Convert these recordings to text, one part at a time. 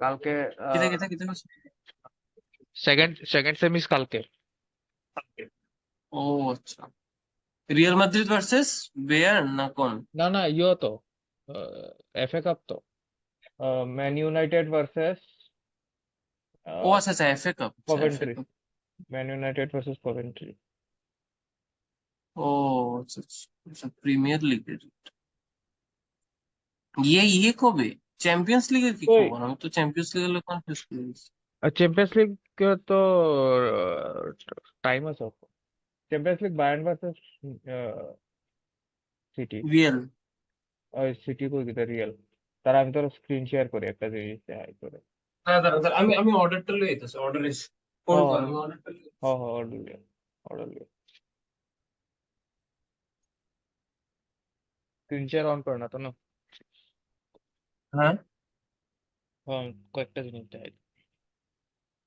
কালকে কেটে কেটে কেটে সেকেন্ড সেমিস কালকে। ও আচ্ছা, রিয়াল মাদ্রিদ ভার্সেস বেয়ার্ন না কোন? না না, ইয়ো তো এফএ কাপ তো, ম্যান ইউনাইটেড ভার্সেস ও আচ্ছা আচ্ছা, এফএ কাপ, আচ্ছা FA Coventry. Cup. Man United versus Coventry. ও আচ্ছা আচ্ছা আচ্ছা, প্রিমিয়ার লিগের ইয়ে কবে? চ্যাম্পিয়ন্স লিগের কি ওই খবর? আমি তো চ্যাম্পিয়ন্স লিগের কনফিউজ করে গেছি। চ্যাম্পিয়ন্স লিগ তো টাইম আছে। Champions league Bayern versus city. Real. ওই সিটি কই গিয়ে রিয়েল। তার আমি তোর স্ক্রিন শেয়ার করি একটা জিনিস হাই করে। দাঁড়া দাঁড়া দাঁড়া, আমি অর্ডারটা লই আইতাছি, অর্ডার এসে হ ফোন কর, আমি অর্ডারটা লই হ আইতাছি। হ, order order screen share on করে না তো না। হ্যাঁ, হ্যাঁ, কয়েকটা জিনিস দেখাই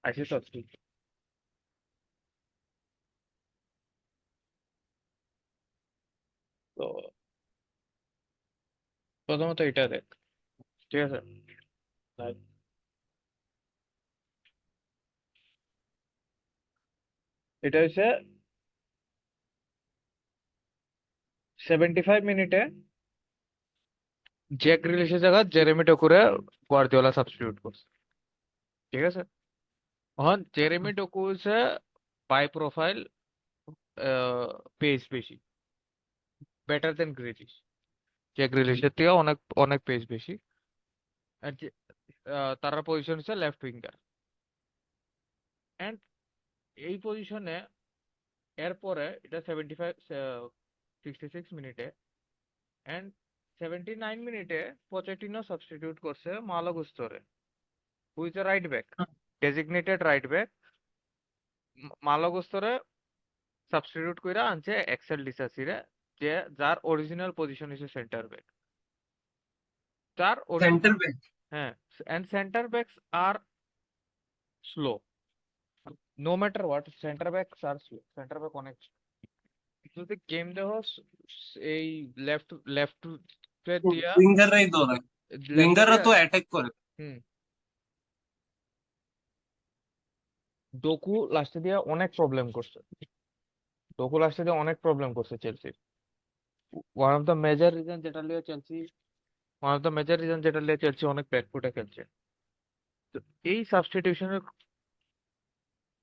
আছে তো ঠিক। তো প্রথমত এটা দেখ, ঠিক আছে? Like, এটা হচ্ছে 75 মিনিটে জ্যাক গ্রিলিশের জায়গা জেরেমি ডোকুরে গার্দিওলা সাবস্টিটিউট করছে, ঠিক আছে? এখন জেরেমি ডোকু হচ্ছে বাই প্রোফাইল পেস বেশি, বেটার দেন গ্রিলিশ। জ্যাক গ্রিলিশের থেকে অনেক অনেক পেস বেশি। আর তার পজিশন হচ্ছে লেফট উইঙ্গার। এন্ড এই পজিশনে এরপরে এটা 66 মিনিটে এন্ড 79 মিনিটে পচেটিনো সাবস্টিটিউট করছে মালো গুস্তোরে, who is a right back, designated right back. Malo গুস্তোরে সাবস্টিটিউট কইরা আনছে এক্সেল ডিসাসিরে, যে যার অরিজিনাল পজিশন হচ্ছে সেন্টার ব্যাক। তার সেন্টার অরিজিনাল, ব্যাক। হ্যাঁ। And centre backs are slow, no matter what, centre backs are slow, centre back অনেক slow। যদি গেম দেখো এই লেফট লেফট দিয়া, উইঙ্গাররাই দৌড়ায়, লেফট উইঙ্গাররা দিয়া, তো অ্যাটাক করে। হুম, ডোকু লাস্টে দিয়ে অনেক প্রবলেম করছে। ডোকু লাস্টে দিয়ে অনেক প্রবলেম করছে Chelsea. One of the major reason যেটা লিয়ে Chelsea, one of the major reason যেটা লিয়ে চেলসি অনেক ব্যাকফুটে খেলছে। তো এই সাবস্টিটিউশনের,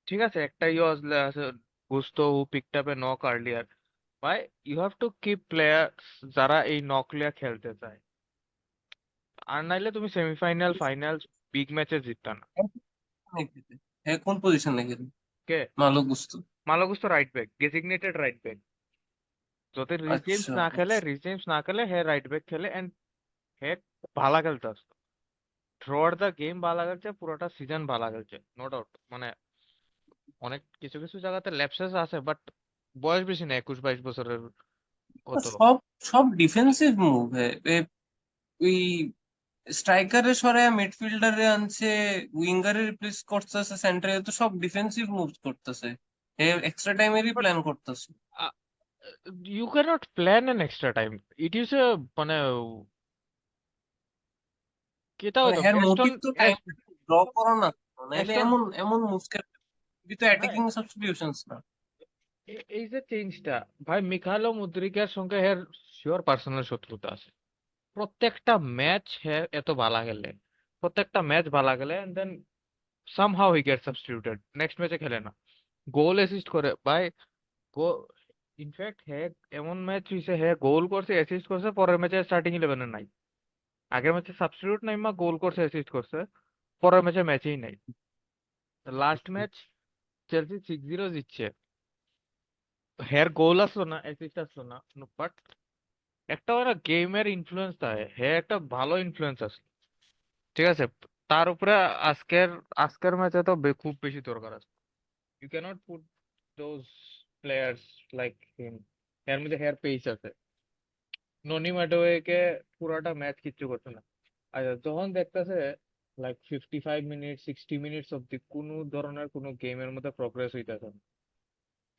ঠিক আছে, একটা ইউজ আছে, Gusto who picked up a knock earlier. ভাই, you have to keep players যারা এই নক লিয়া খেলতে চায়, আর নাইলে তুমি সেমিফাইনাল ফাইনাল বিগ ম্যাচে জিততা না। হ্যাঁ, কোন পজিশন নাকি? কে? Malo Gusto. Malo Gusto right back, designated right back. যদি আচ্ছা রিস জেমস না খেলে হে রাইট ব্যাক খেলে এন্ড হে ভালো খেলতে আসতো। থ্রু আউট দ্য গেম ভালো খেলছে, পুরোটা সিজন ভালো খেলছে, নো ডাউট। মানে অনেক কিছু কিছু জায়গাতে ল্যাপসেস আছে, বাট বয়স বেশি না, 21-22 বছরের হতো। সব সব ডিফেন্সিভ মুভ ওই স্ট্রাইকারে সরায় মিডফিল্ডারে আনছে, উইঙ্গারে রিপ্লেস করতেছে, সেন্টারে তো সব ডিফেন্সিভ মুভ করতেছে, এক্সট্রা টাইমেরই বাট প্ল্যান করতেছে। You cannot plan an extra time, it is a, মানে কেটা মানে হতো হ্যার অ্যাস্টন, মোটিভ তো টাইম ড্র করা না, নাইলে অ্যাস্টন, এমন এমন মুভ কে তো ভাই অ্যাটাকিং সাবস্টিটিউশনস না। এই যে চেঞ্জটা, ভাই মিখাইলো মুদ্রিকের সঙ্গে হের শিওর পার্সোনাল শত্রুতা আছে। প্রত্যেকটা ম্যাচ হে এত ভালো খেলে, প্রত্যেকটা ম্যাচ ভালো খেলে, and then somehow he get substituted, next ম্যাচে খেলে না, গোল অ্যাসিস্ট করে ভাই। গো ইনফ্যাক্ট হে এমন ম্যাচ হইছে হে গোল করছে অ্যাসিস্ট করছে, পরের ম্যাচে স্টার্টিং ইলেভেনে নাই। আগের ম্যাচে সাবস্টিটিউট নাই, মা গোল করছে অ্যাসিস্ট করছে, পরের ম্যাচে ম্যাচেই নাই। লাস্ট ম্যাচ চেলসি 6-0 জিতছে, হের গোল আসলো না, অ্যাসিস্ট আসলো না, বাট একটা ওরা গেমের ইনফ্লুয়েন্স দেয়, হে একটা ভালো ইনফ্লুয়েন্স আসলো, ঠিক আছে? তার উপরে আজকের আজকের ম্যাচে তো খুব বেশি দরকার আছে। You cannot put those players like him, এর মধ্যে হেয়ার পেস আছে। ননি ম্যাডোয়েকে পুরাটা ম্যাচ কিচ্ছু করছে না। আচ্ছা, যখন দেখতেছে লাইক 55 মিনিট 60 মিনিটস অব্দি কোনো ধরনের কোনো গেমের মধ্যে প্রগ্রেস হইতেছে না,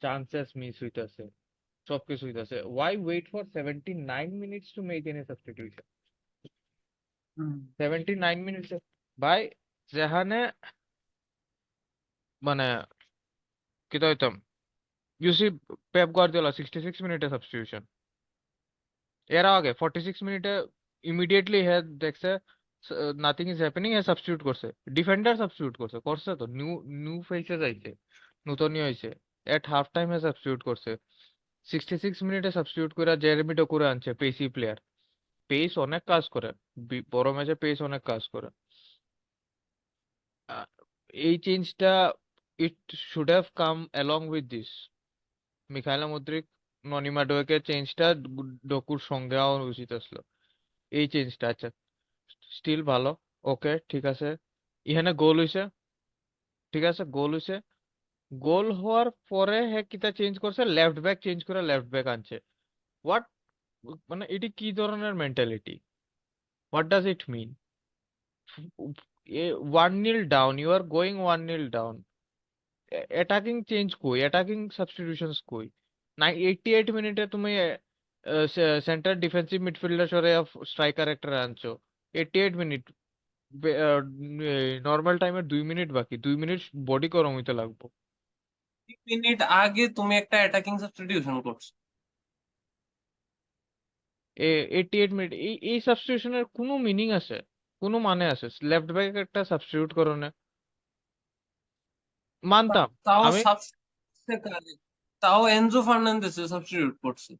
চান্সেস মিস হইতেছে, সবকিছু হইতেছে, why wait for 79 minutes to make any substitution? 79 minutes, ভাই যেখানে মানে কি হইতাম ইউ সি পেপ গার্দিওলা 66 মিনিটে সাবস্টিটিউশন, এর আগে 46 মিনিটে ইমিডিয়েটলি হে দেখছে nothing is happening, he substitute করছে, ডিফেন্ডার সাবস্টিটিউট করছে, করছে তো নিউ নিউ ফেসে যাইছে, নতুনই হয়েছে, at half time he substitute করছে, 66 মিনিটে সাবস্টিটিউট করে জেরেমি ডোকুরে আনছে, পেসি প্লেয়ার, পেস অনেক কাজ করে, বড় ম্যাচে পেস অনেক কাজ করে। আহ, এই চেঞ্জটা it should have come along with this, Mykhailo Mudryk Noni মাডুয়েকের চেঞ্জটা ডকুর সঙ্গে হওয়া উচিত আসলো, এই চেঞ্জটা। আচ্ছা, স্টিল ভালো, ওকে ঠিক আছে, এখানে গোল হইছে, ঠিক আছে গোল হইছে, গোল হওয়ার পরে হে কিতা চেঞ্জ করছে, লেফট ব্যাক চেঞ্জ করে লেফট ব্যাক আনছে, হোয়াট, মানে এটি কি ধরনের mentality, what does it mean? 1-0 down, you are going 1-0 down, attacking change কই, অ্যাটাকিং সাবস্টিটিউশনস কই? 88 মিনিটে তুমি সেন্টার ডিফেন্সিভ মিডফিল্ডার সরে স্ট্রাইকার একটা আনছো, 88 মিনিট, নর্মাল টাইমের 2 মিনিট বাকি, 2 মিনিট বডি গরম হইতে লাগবো। 3 মিনিট আগে তুমি একটা অ্যাটাকিং সাবস্টিটিউশন করছো। 88 মিনিট, এই সাবস্টিটিউশনের কোনো মিনিং আছে, কোনো মানে আছে? লেফট ব্যাক একটা সাবস্টিটিউট করো না, মানতাম তাও আমি, সাবস্টিটিউট আগে, তাও এনজো ফার্নান্দেস সাবস্টিটিউট করছে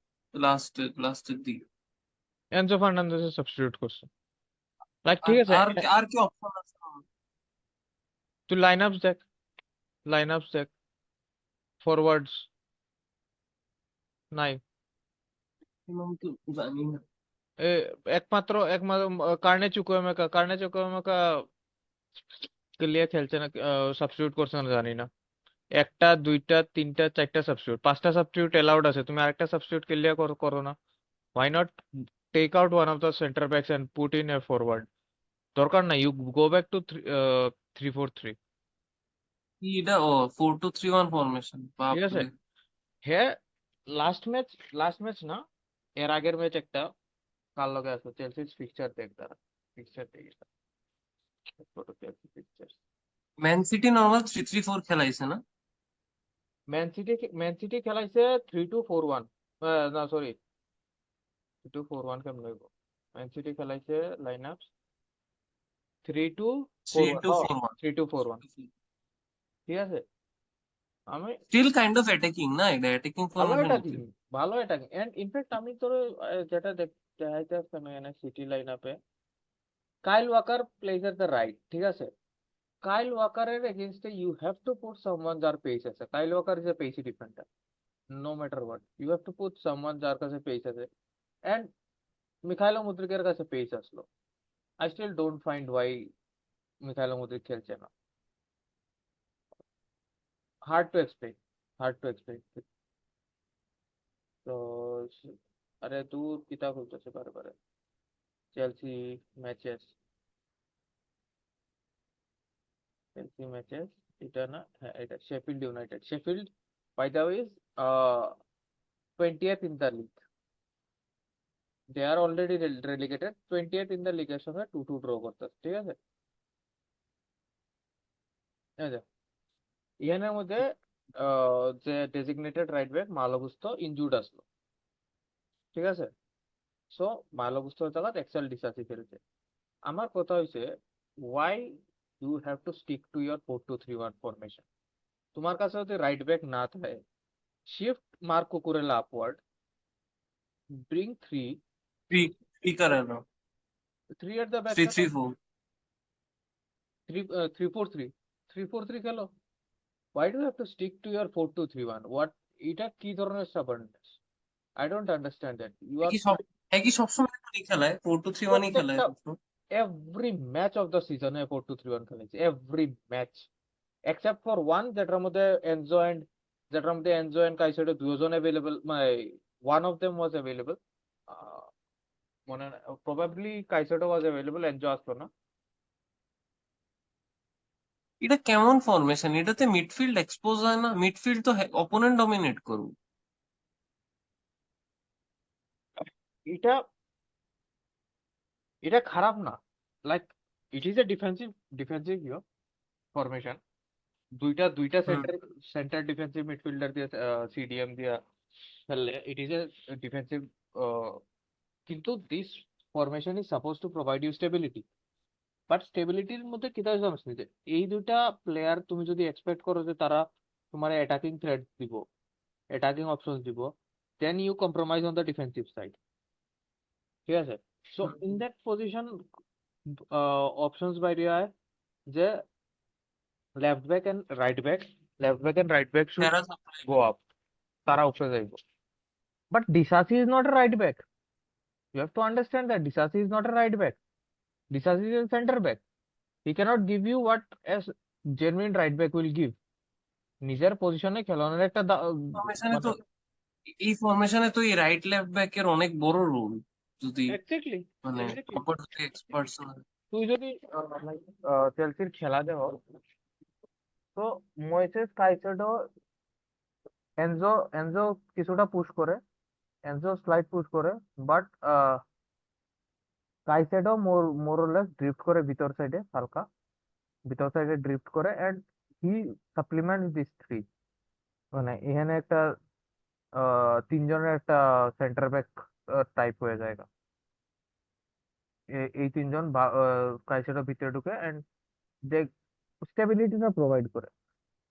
লাস্টের দিকে। এনজো ফার্নান্দেজ সাবস্টিটিউট করছে, লাইক আর ঠিক আছে, আর আর কি অপশন আছে আমার? তুই লাইন আপস দেখ, লাইন আপস দেখ, ফরওয়ার্ডস নাই, নাম তো জানি না। এ, একমাত্র কার্নে চুকোমেকা লিয়ে খেলছে না, সাবস্টিটিউট করছে না জানি না, একটা দুইটা তিনটা চারটা সাবস্টিটিউট, পাঁচটা সাবস্টিটিউট এলাউড আছে, তুমি আরেকটা সাবস্টিটিউট ক্লিয়ার করো না? Why not take out one of the centre backs and put in a forward? দরকার নাই, ইউ গো ব্যাক টু 3-4-3, কি এটা? ও 4-2-3-1 ফরমেশন, ঠিক আছে। বাপরে। হ্যাঁ, লাস্ট ম্যাচ, লাস্ট ম্যাচ না, এর আগের ম্যাচ একটা কার লগে আছে, চেলসির ফিক্সচার দেখ, দাঁড়া ফিক্সচার দেখ, Chelsea fixture, man city normal 3-3-4 খেলাইছে না? ম্যান সিটি খেলাইছে 3-2-4-1, না সরি 3-2-4-1 কেমন হইব, ম্যান সিটি খেলাইছে লাইন আপ 3-2-4-1, 3-2-4-1। 3-2-4-1, ঠিক আছে। আমি স্টিল কাইন্ড অফ অ্যাটাকিং না, এটা অ্যাটাকিং ভালো ফরমেশন অ্যাটাকিং, ভালো অ্যাটাকিং, এন্ড ইনফ্যাক্ট আমি তোর যেটা দেখাইতে আসতাম এখানে সিটি লাইন আপে, Kyle Walker plays at the right, ঠিক আছে। কাইল ওয়াকারের এগেইনস্টে you have to put someone যার পেস আছে, Kyle Walker is a pacey defender, no matter what, you have to put someone যার কাছে পেস আছে, এন্ড মিখাইলো মুদ্রিকের কাছে পেস আসলো, I still don't find why Mykhailo Mudryk খেলছে না, hard to explain, hard to explain. তো আরে দূর কিতা খুলতেছে বারে বারে, চেলসি ম্যাচেস, চেলসি ম্যাচেস, এটা না, হ্যাঁ এটা Sheffield United, Sheffield by the way is 20th in the league, they are already relegated, 20th in the লিগের সঙ্গে 2-2 ড্র করতেছে, ঠিক আছে। এই যে, ইহানের মধ্যে যে ডেজিগনেটেড রাইট ব্যাক মালো গুস্তো ইনজুর্ড আসলো, ঠিক আছে। সো মালো গুস্তো জায়গা এক্সেল ডিসাসি খেলছে, আমার কথা হইছে why you have to stick to your 4-2-3-1 formation, তোমার কাছে যদি রাইট ব্যাক না থাকে, shift Marc Cucurella upward, bring three, three three করে না, three at the back three খেলো, থ্রি ফোর 3-4-3, 3-4-3 খেলো, why do you have to stick to your 4-2-3-1, what, এটা কি ধরনের stubbornness, I don't understand that, you are একই সব, একই সবসময় তো খেলায়, 4-2-3-1ই খেলায় প্রত্যেকটা সবসময়। every match of the season এ 4-2-3-1 খেলেছে, every match except for one, যেটার মধ্যে এনজো এন্ড কাইসেডো দুজন অ্যাভেলেবল, মানে one of them was available, মনে প্রবাবলি কাইসেডো was available, এনজো আসলো না। এটা কেমন ফরমেশন? এটাতে মিডফিল্ড এক্সপোজ হয় না? মিডফিল্ড তো অপোনেন্ট ডমিনেট করবে। এটা এটা খারাপ না, like it is a defensive formation. দুইটা হুম। সেন্টার ডিফেন্সিভ মিডফিল্ডার দিয়ে সিডিএম দিয়ে খেললে ইট ইজ এ ডিফেন্সিভ, কিন্তু this formation is suppose to provide you stability. But স্টেবিলিটির মধ্যে কি তার সমস্যা যে এই দুইটা প্লেয়ার তুমি যদি এক্সপেক্ট করো যে তারা তোমার অ্যাটাকিং থ্রেট দিব, অ্যাটাকিং অপশন দিব, then you compromise on the defensive side. ঠিক আছে? So in that position options বাইরে হয় যে left back and right back should সেরা সাপ্লাই। গো আপ, তারা উপরে যাইব। But Disasi is not a right back, you have to understand that Disasi is not a right back, Disasi is a centre back. He can't give you what a genuine right back will give. নিজের পজিশনে খেলানোর একটা ফরমেশনে তো মানে এই ফরমেশনে তো এই right left ব্যাকের অনেক বড় রোল, যদি এক্স্যাক্টলি মানে এক্স্যাক্টলি প্রপার যদি এক্সপার্টস। তুই যদি চেলসির খেলা দেখ, তো ময়েসেস কাইসেডো, এনজো এনজো কিছুটা পুশ করে, এনজো স্লাইড পুশ করে, বাট কাইসেডো মোরলেস ড্রিফট করে ভিতর সাইডে, হালকা ভিতর সাইডে ড্রিফট করে, and he supplement this three. মানে এখানে একটা তিনজনের একটা সেন্টার ব্যাক টাইপ হয়ে যায়। এই তিনজন কাইসেডো ভিতরে ঢুকে এন্ড যে স্টেবিলিটিটা প্রোভাইড করে।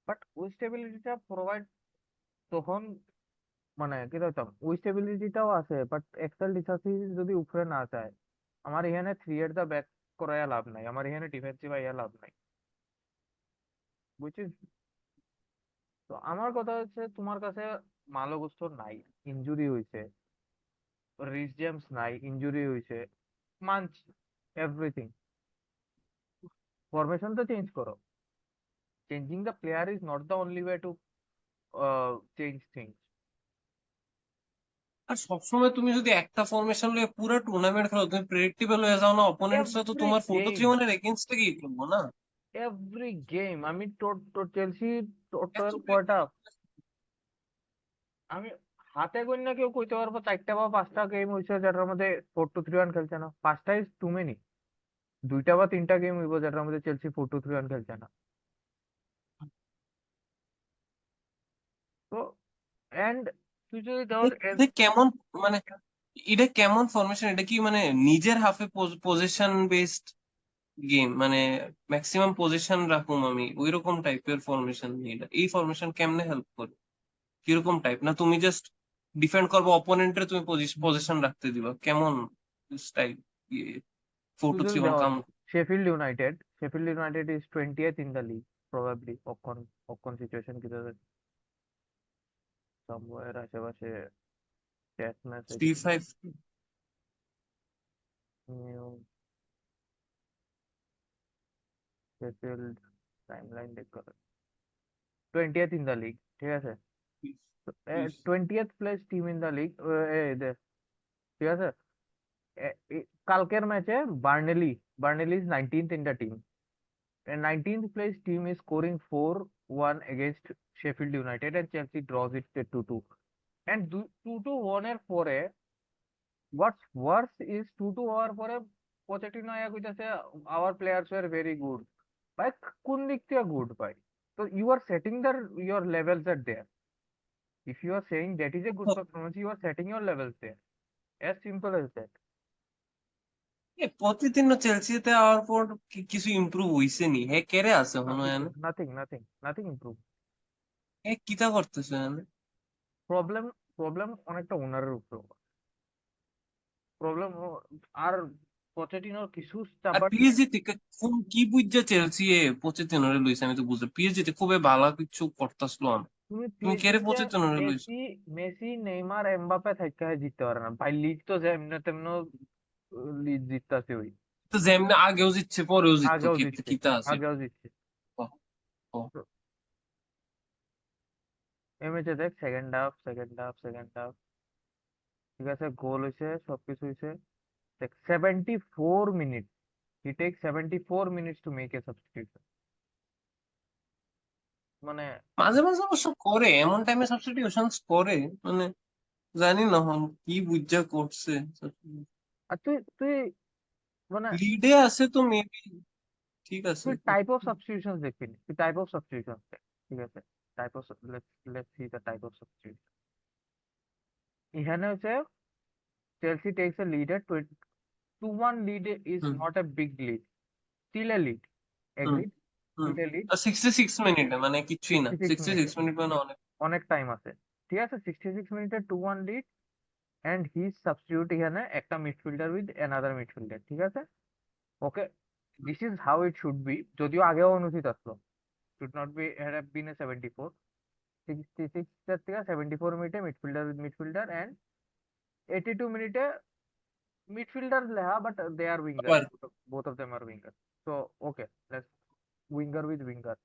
বাট ওই স্টেবিলিটিটা প্রোভাইড তখন মানে কি বলতাম, ওই স্টেবিলিটিটাও আছে, বাট এক্সেল ডিসাসি যদি উপরে না যায়, আমার এখানে থ্রি এর দা ব্যাক করাইয়া লাভ নাই, আমার এখানে ডিফেন্সিভ আইয়া লাভ নাই, বুঝছিস? তো আমার কথা হচ্ছে তোমার কাছে মালো গুস্তর নাই, ইনজুরি হইছে, রিস জেমস নাই, ইনজুরি হইছে, মানছি এভরিথিং, ফরমেশন তো চেঞ্জ করো। Changing the player is not the only way to change things. আর সবসময় তুমি যদি একটা ফরমেশন নিয়ে পুরো টুর্নামেন্ট খেলো, তুমি প্রেডিক্টেবল হয়ে যাও না, অপোনেন্টসরা তো এভরি তোমার 4-2-3 গেম, ওয়ানের এগেইনস্টে গিয়ে খেলবো না। এভরি গেম আমি চেলসি এত টোটাল কয়টা, predictable। আমি হাতে গোনা কেউ কইতে পারবো 4টা বা 5টা গেম হইছে যেটার মধ্যে 4-2-3-1 খেলছে না? 5টা ইজ টু মেনি। 2টা বা 3টা গেম হইব যেটার মধ্যে চেলসি 4-2-3-1 খেলছে না। তো এন্ড তুই যদি ধর এটা কেমন মানে, এটা কেমন ফরমেশন? এটা কি মানে নিজের হাফে পজিশন বেসড গেম, মানে ম্যাক্সিমাম পজিশন রাখুম আমি ওইরকম টাইপের ফরমেশন? এটা এই ফরমেশন কেমনে হেল্প করে? কিরকম টাইপ? না তুমি জাস্ট ডিফেন্ড করবো, অপোনেন্টের তুমি পজিশন রাখতে দিবা? কেমন টাইপ? ফোর তুই টু যদি থ্রি ওয়ান ধর কাম। Sheffield United is 20th in the league probably, অক্ষণ সিচুয়েশন কি somewhere আশেপাশে test match three five. New Sheffield timeline দেখ করে 20th ইন দ্য লিগ, ঠিক আছে? 20th place team in the league, ঠিক আছে? কালকের ম্যাচে Burnley Burnley is 19th in the team, and 19th place team is scoring 4-1 against Sheffield United, and Chelsea draws it 2-2, and 2-1 এর পরে what's worse is 2-2 হওয়ার পরে পচেটিনো আয়া কইতাছে our players were very good। ভাই কোন দিক থেকে গুড ভাই? তো you are setting your levels at there, if you are saying that is a good performance, you are setting your levels there, as simple as that। প্রতিদিন চেলসিতে hour পর কিছু improve হইছে নি? হ্যাঁ, কেড়ে আছে না মনে হয় কিছু, না। Nothing improve. হ্যাঁ, কিতা করতেছে মানে? প্রবলেম প্রবলেম অনেকটা ওনারের উপর, প্রবলেম। আর পচেটিনোর কিছু আর স্টাবার্ন। পিএসজি থেকে কোন কি বুঝছে চেলসি পচেতিনোরে লইছে? আমি তো বুঝলাম পিএসজি তে খুবই ভালো কিছু করতেছিল। তুমি তুমি পিএসজি কেড়ে তে পচেতিনোরে লইছো? মেসি মেসি নেইমার এমবাপ্পে থাইকা জিততে পারে না ভাই, লিগ তো যেমনে তেমন লিগ জিততাছে ওই, তো যেমনি আগেও জিতছে, পরেও জিততো, আগেও কি জিতছে, কিতা আছে? আগেও জিতছে। ও, ও। তো এই ম্যাচে দেখ, সেকেন্ড হাফ, ঠিক আছে, গোল হইছে, সবকিছু হইছে, দেখ 74 minute, he take 74 minutes to make a substitution. মানে মাঝে মাঝে অবশ্য করে, এমন টাইমে সাবস্টিটিউশন করে, মানে জানি না হন কি বুঝা করছে। আর তুই তুই মানে লিডে আছে তো মেবি ঠিক আছে। তুই টাইপ অফ সাবস্টিটিউশন দেখবি, তুই টাইপ অফ সাবস্টিটিউশন দেখ, ঠিক আছে? Type of, let's see the type of substitution. এখানে হচ্ছে Chelsea takes a lead at 2-1 lead is hmm not a big lead, still a lead, hmm agreed, hmm still a lead। 66 মিনিটে মানে কিছুই না, 66 sixty মিনিটে সিক্স মিনিট মানে অনেক। অনেক টাইম আছে, ঠিক আছে? 66 মিনিটে 2-1 লিড, এন্ড হি সাবস্টিটিউট এখানে একটা মিডফিল্ডার উইথ অ্যানাদার মিডফিল্ডার, ঠিক আছে? Okay, this is how it should be, যদিও আগেও অনুচিত আসলো, should not be have been a 74। 66 থেকে 74 মিনিটে মিডফিল্ডার উইথ মিডফিল্ডার, এন্ড 82 মিনিটে midfielders leha, but they are wingers. আবার Both of them are wingers. So okay, let's winger with winger.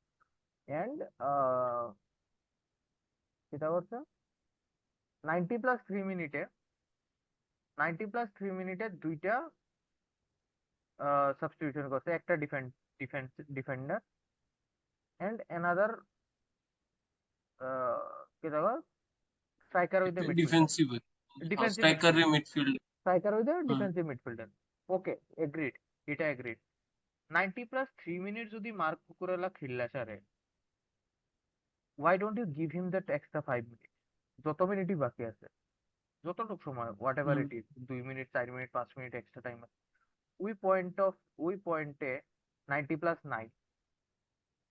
And যেটা হচ্ছে 90 প্লাস 3 মিনিটে, 90 প্লাস 3 মিনিটে দুইটা সাবস্টিটিউশন করছে, একটা ডিফেন্ডার এন্ড অ্যানাদার যেটা striker with the midfielder, defensive, defensive striker midfielder, midfield. Striker with the hmm defensive midfielder. Okay, agreed, এটা agreed. 90 plus 3 minute যদি মার্ক কুকুরেলা খেললা সারে, why don't you give him that extra 5 minutes? যত মিনিটই বাকি আছে, যতটুকু সময়, what ever hmm it is, 2 minute, 4 minute, 5 minute extra time আছে, ওই পয়েন্টে 90 plus 9,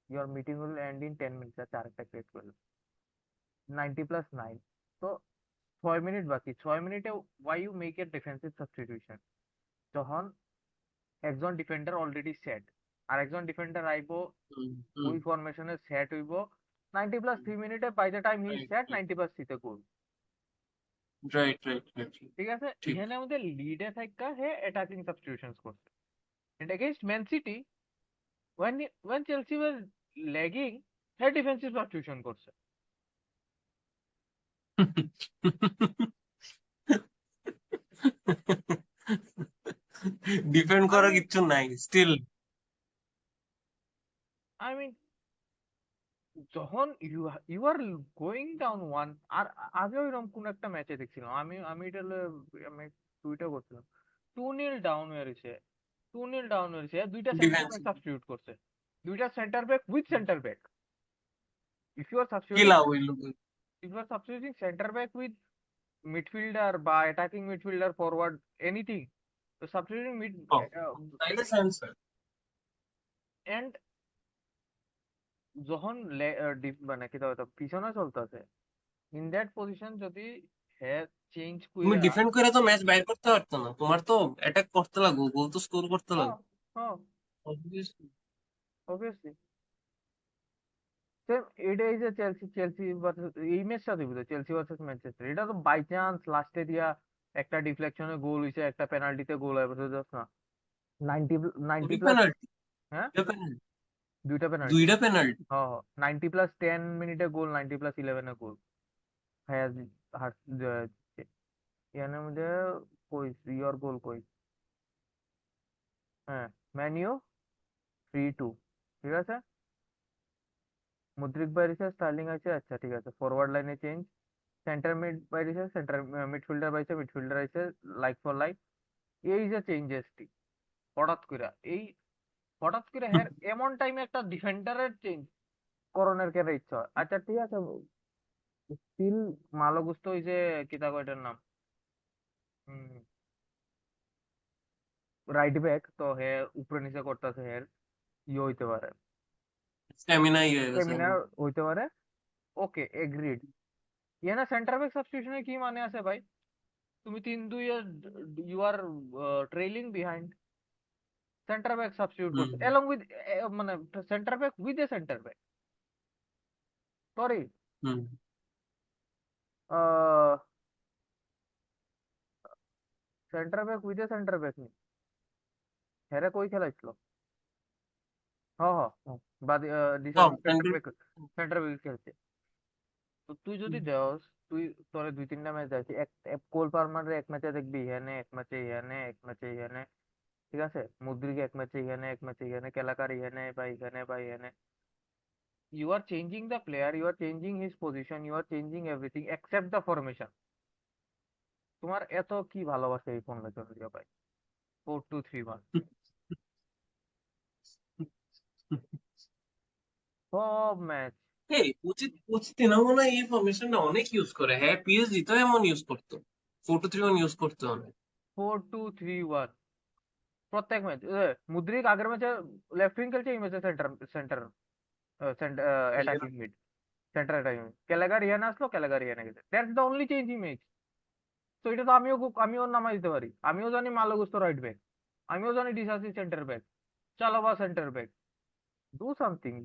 your meeting will end in 10 minutes। আচ্ছা, আরেকটা ক্রিয়েট করলো 90 প্লাস 9, তো 6 মিনিট বাকি, 6 মিনিটে why you make a defensive substitution? যখন একজন ডিফেন্ডার অলরেডি সেট, আর একজন ডিফেন্ডার আইবো হুম হুম ওই ফরমেশনে সেট হইব, 90 প্লাস 3 মিনিটে, by the time he right set 90 plus 3 তে গোল, রাইট রাইট রাইট। ঠিক আছে? ঠিক। এখানে আমাদের লিডে থাকা হে অ্যাটাকিং সাবস্টিটিউশনস করছে, and against Man City, when Chelsea were lagging, he defensive substitution করছে। ডিপেন্ড আই করা মিন, কিচ্ছু নাই স্টিল। আই মিন যখন you are going down one, আর আগেও এরকম কোন একটা ম্যাচে দেখছিলাম, আমি আমি এটা আমি টুইটও করছিলাম, 2-0 ডাউন হয়ে রয়েছে, 2-0 ডাউন হয়েছে, দুইটা সেন্টার ব্যাক ডিফেন্সিভ সাবস্টিটিউট করছে, দুইটা centre back with centre back. If you are কি সাবস্টিটিউটিং, লাভ হইলো? If you are substituting centre back with midfielder বা অ্যাটাকিং মিডফিল্ডার, ফরওয়ার্ড, এনিথিং, তো সাবস্টিটিউটিং মিড তাইলে সেন্স হয়। এন্ড যখন মানে কি দাও পিছনে চলতেছে, ইন দ্যাট পজিশন যদি হ্যাঁ চেঞ্জ তুমি কইরা, ডিফেন্ড করে তো ম্যাচ বাইর করতে পারতো না, তোমার তো অ্যাটাক করতে লাগো, গোল তো স্কোর করতে হ্যাঁ লাগো। হ্যাঁ, Obviously। Obviously same. এটাই যে চেলসি ভার্সেস, এই ম্যাচটা দিব চেলসি ভার্সেস ম্যানচেস্টার, এটা তো বাই চান্স লাস্টে দিয়া একটা ডিফ্লেকশনে গোল হইছে, একটা পেনাল্টিতে গোল হয়, বুঝছ না? 90, 90 দুই প্লাস, পেনাল্টি, হ্যাঁ, দুইটা পেনাল্টি, দুইটা পেনাল্টি, দুইটা পেনাল্টি। হ্যাঁ হ্যাঁ, 90 প্লাস 10 মিনিটে গোল, 90 প্লাস 11 এ গোল, হ্যাঁ হার, এখানের মধ্যে কই ইয়র গোল কই, হ্যাঁ, ম্যানিউ 3-2, ঠিক আছে? মুদ্রিক বাইরেছে, স্টার্লিং আছে, আচ্ছা ঠিক আছে, ফরওয়ার্ড লাইনে চেঞ্জ, সেন্টার মিড বাইরেছে, সেন্টার মিডফিল্ডার বাইছে, মিডফিল্ডার আইছে, লাইক ফর লাইক, এই যে চেঞ্জেসটি হঠাৎ করে, এই হঠাৎ করে হ্যাঁ এমন টাইমে একটা ডিফেন্ডারের চেঞ্জ করণের কেন ইচ্ছা হয়? আচ্ছা ঠিক আছে, স্টিল মালো গুস্তো হইছে, কিতা কয় এটার নাম, রাইট ব্যাক, তো হে উপরে নিচে করতেছে, হে ইয়ে হইতে পারে, স্ট্যামিনা হয়ে গেছে। স্টেমিনার হইতে পারে, ওকে এগ্রিড। ইয়ানা সেন্টার ব্যাক সাবস্টিটিউশনের কি মানে আছে ভাই? তুমি 3-2 এর, you are trailing behind, centre back substitute hmm করছে along with মানে centre back with a centre back, sorry, hmm centre back with a centre back নি, হেরে কই খেলাইছিল, হ হ হ, বাদ দিশা সব centre centre. Back, centre back খেলছে। তো তুই যদি দেওস, তুই তোরে 2-3টা ম্যাচ দেখি, কোল পালমারের এক ম্যাচে দেখবি ইহানে, এক ম্যাচে ইহানে, এক ম্যাচে ইহানে, ঠিক আছে? মুদ্রিক এক ম্যাচে ইহানে, এক ম্যাচে ইহানে, কেলাকার ইহানে বা ইহানে বা ইহানে, you are changing the player, you are changing his position, you are changing everything except the formation। তোমার এত কি ভালোবাসা এই ফর্মেশন দিয়ে ভাই? 4-2-3-1, সব ম্যাচ এই পোচেতিনো মনে হয় এই ফরমেশনটা অনেক ইউজ করে। হ্যাঁ, পিএসজি তো এমন ইউজ করতো, 4-2-3-1 ইউজ করতো অনেক। 4-2-3-1 প্রত্যেক ম্যাচ। মুদ্রিক আগের ম্যাচে লেফট উইং খেলছে, এই ম্যাচে centre centre centre attacking mid, centre attacking mid. Gallagher ইয়ানে আসলো, ক্যালাগার ইয়ানে গেছে, that's the only change he makes. তো এটা তো আমিও নামাই দিতে পারি। আমিও জানি মালো গুস্তো রাইট ব্যাক, আমিও জানি ডিসাসি সেন্টার ব্যাক, চালাবা centre back. Do something,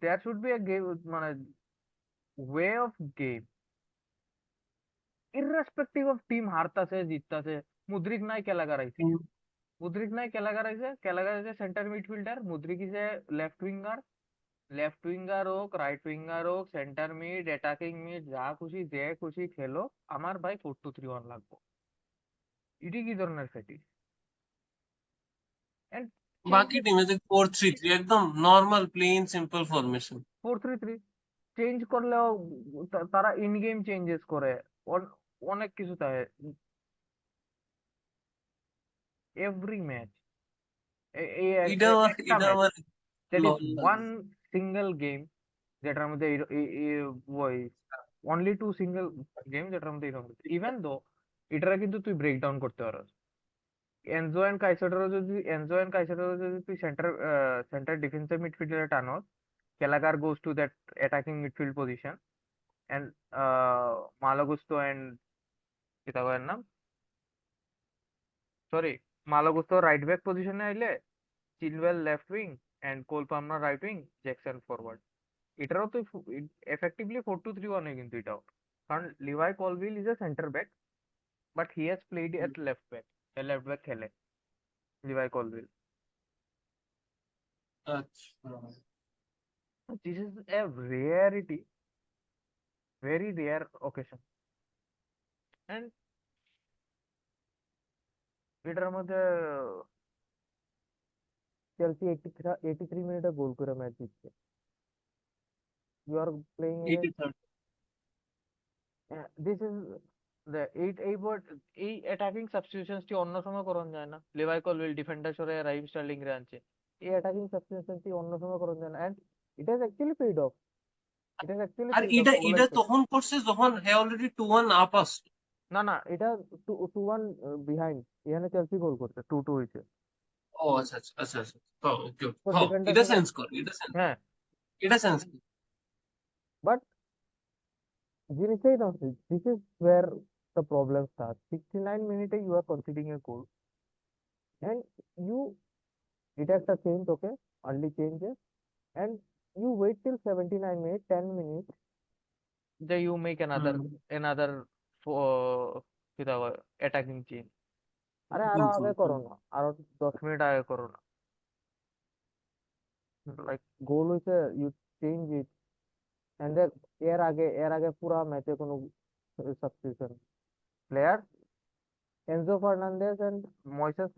there should be a game, মানে way of game, irrespective of team হারতাছে জিততাছে। মুদ্রিক নাই, ক্যালাগার আইছে। হুম। মুদ্রিক নাই, ক্যালাগার আইছে centre midfielder, Mudryk is a left winger. Left winger হোক, right winger হোক, centre mid, attacking mid, যা খুশি যে খুশি খেলো, আমার ভাই 4-2-3-1 লাগবো। এটি কি ধরনের ফ্যাটিস? এন্ড বাকি চেঞ্জেস। টিমে যে 4-3-3 একদম normal plain simple formation. 4-3-3 change করলেও তারা ইন গেম চেঞ্জেস করে, অনেক কিছু থাকে এভরি ম্যাচ। এই এটা একটা এটা ম্যাচ, আমার দ্যাট ইজ লল ওয়ান লাগে। সিঙ্গেল গেম, যেটার মধ্যে ওই অনলি টু সিঙ্গেল গেম যেটার মধ্যে এরকম। ইভেন দো এটা কিন্তু তুই ব্রেক ডাউন করতে পারস। এনজো এন্ড কাইসেডোরও যদি তুই সেন্টার ডিফেন্সিভ মিডফিল্ডারে টানোস, Gallagher goes to that attacking midfield position, and Malo Gusto and কিতা কয়ের নাম, সরি, Malo Gusto রাইট ব্যাক পজিশনে আইলে, Chilwell left wing, and Cole Palmer right wing, Jackson forward. এটারও তুই এফেক্টিভলি 4-2-3-1 কিন্তু এটাও, কারণ Levi Colwill is a centre back, but he has played at left back, left back খেলে লিভাই কলভিল। আচ্ছা। This is a rarity, very rare occasion, and এটার মধ্যে Chelsea 83 মিনিটে গোল করে ম্যাচ জিতছে। You are playing against, 83rd। This is the এই board, এই attacking সাবস্টিটিউশনসটি অন্য সময় করণ যায় না। লিভাই কলভিল ডিফেন্ডার সরে রাহিম স্টার্লিং রে আনছে, এই অ্যাটাকিং সাবস্টিটিউশনসটি অন্য সময় করণ যায় না, and it has actually paid off, it has actually আর পেইড অফ, এটা গোল এটা আইছে। তখন করছে যখন হ্যাঁ অলরেডি 2-1 আপ আসছে। না না, এটা 2-1 বিহাইন্ড, এখানে চেলসি গোল করছে, 2-2 হয়েছে। ও আচ্ছা আচ্ছা আচ্ছা আচ্ছা। হ্যাঁ, ওকে ওকে, তো হ্যাঁ ডিফেন্ডার এটা সরে, সেন্স করে, এটা সেন্স, হ্যাঁ, এটা সেন্স করে। বাট জিনিসটাই না, this is where the problem start. 69 মিনিটে you are conceding a goal, and you, এটা একটা change, okay, early change, and you wait till 79 minutes, 10 minutes, then you make hmm. another কিতা কয় attacking change। আরে আরো হুম, হুম, আগে হুম। করো না, আরো 10 মিনিট আগে করো না, লাইক গোল হইছে, you change it, and then এর আগে পুরা ম্যাচে কোনো substitution player, Enzo Fernandez and Moises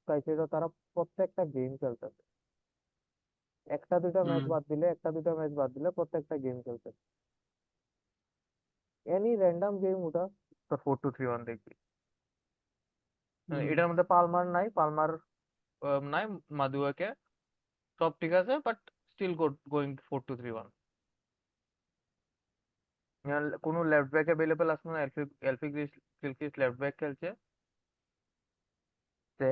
Caicedo, তারা প্রত্যেকটা গেম খেলতেছে। হুম, একটা দুইটা ম্যাচ বাদ দিলে প্রত্যেকটা গেম খেলতে। এনি র্যান্ডম গেম ওটা তো 4-2-3-1 দেখবি। হুম, এটার মধ্যে পালমার নাই, নাই, মাদুয়াকে, সব ঠিক আছে, বাট স্টিল গোয়িং 4-2-3-1। কোনো লেফট ব্যাক অ্যাভেলেবল আছে না? এলফি গিলক্রিস্ট লেফট ব্যাক খেলছে, সে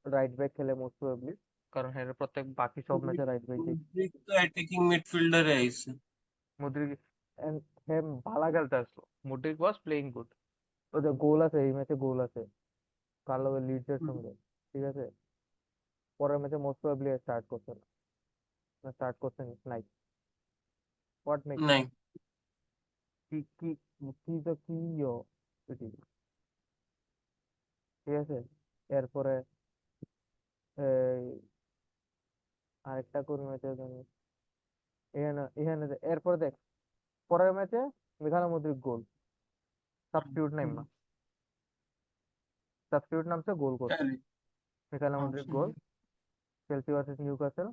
রাইট ব্যাক খেলে মোস্ট প্রবাবলি, কারণ হ্যাঁ প্রত্যেক বাকি সব ম্যাচে রাইট ব্যাকই। মুদ্রিক তো অ্যাটাকিং মিডফিল্ডারে আইছে। মুদ্রিক হ্যাঁ ভালো খেলতে আসলো, মুদ্রিক ওয়াজ প্লেইং গুড। ওদের গোল আছে, এই ম্যাচে গোল আছে কার্লো লিডসের হুম। সঙ্গে, ঠিক আছে। পরের ম্যাচে মোস্ট প্রবাবলি স্টার্ট করছে না, স্টার্ট করছেন নাই, হোয়াট মেক্স নাই। কি কি কি তো কি এটি, ঠিক আছে। এরপরে এই আরেকটা কোন ম্যাচে জানি, এরপরে দেখ, পরের ম্যাচে মিখাইলো মুদ্রিক গোল, সাবস্টিটিউট হুম। নামা, সাবস্টিটিউট নামছে, গোল করছে আরে, মিখাইলো মুদ্রিক, সমস্যা গোল, নেই। Chelsea versus Newcastle.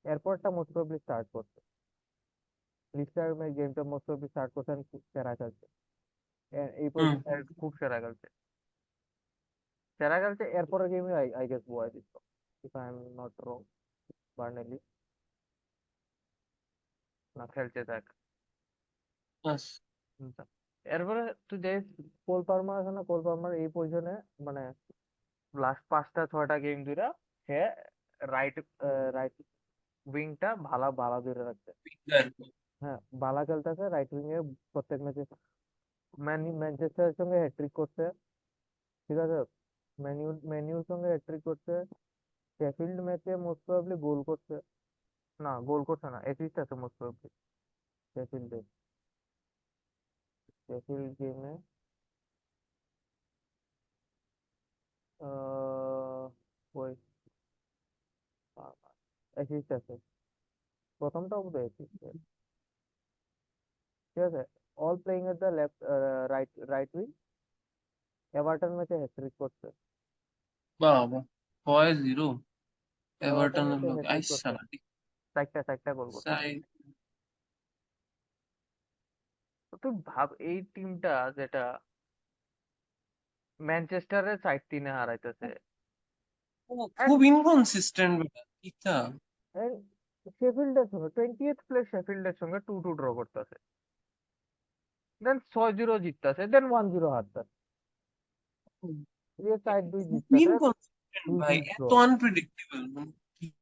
এরপরটা মোস্ট প্রবাবলি স্টার্ট করছে, লিস্টার গেমটা মোস্ট প্রবাবলি স্টার্ট করছে, and খুব সেরা খেলছে, এই হুম। পজিশনে খুব সেরা খেলছে, সেরা খেলছে। এরপরের গেমে আই গেস বয় দিত, if I am not wrong, Burnley. না, খেলছে দেখ। আচ্ছা, বুঝছো? এরপরে তুই দেখ, কোল পালমার আছে না, কোল পালমার এই পজিশনে মানে লাস্ট 5টা 6টা গেম ধরে সে রাইট রাইট উইংটা ভালা ভালা ধরে রাখছে। উইঙ্গার। হ্যাঁ, ভালা খেলতেছে রাইট উইং এ। প্রত্যেক ম্যাচে ম্যানচেস্টারের সঙ্গে হ্যাট্রিক করছে, ঠিক আছে। ম্যানিউর সঙ্গে হ্যাট্রিক করছে। শেফিল্ড ম্যাচে মোস্ট প্রবাবলি গোল করছে, না গোল করছে না, অ্যাসিস্ট আছে মোস্ট প্রবাবলি শেফিল্ডে। শেফিল্ড গেমে ওই অ্যাসিস্ট আছে, প্রথমটা বোধহয় অ্যাসিস্ট, ঠিক আছে। All playing at the left right right wing. Everton ম্যাচে হ্যাট্রিক করছে। বাবা, 6-0 এভারটন এভারটনের ম্যাচে লোক হ্যাট্রিক আইসা। করছে, চারটা গোল করছে। সাই তো তুই ভাব এই টিমটা যেটা ম্যানচেস্টারের 4-3 হারাইতেছে, খুব ইনকনসিস্টেন্ট বেটা, ঠিকটা। শেফিল্ডের সঙ্গে 20th প্লেস শেফিল্ডের সঙ্গে 2-2 ড্র করতেছে, দেন 6-0 জিততেছে, দেন 1-0 হারতেছে, দিয়ে 4-2 খুব জিততেছে, ইনকনসিস্টেন্ট দুই ভাই, দুই ড্র। এত আনপ্রেডিক্টেবল।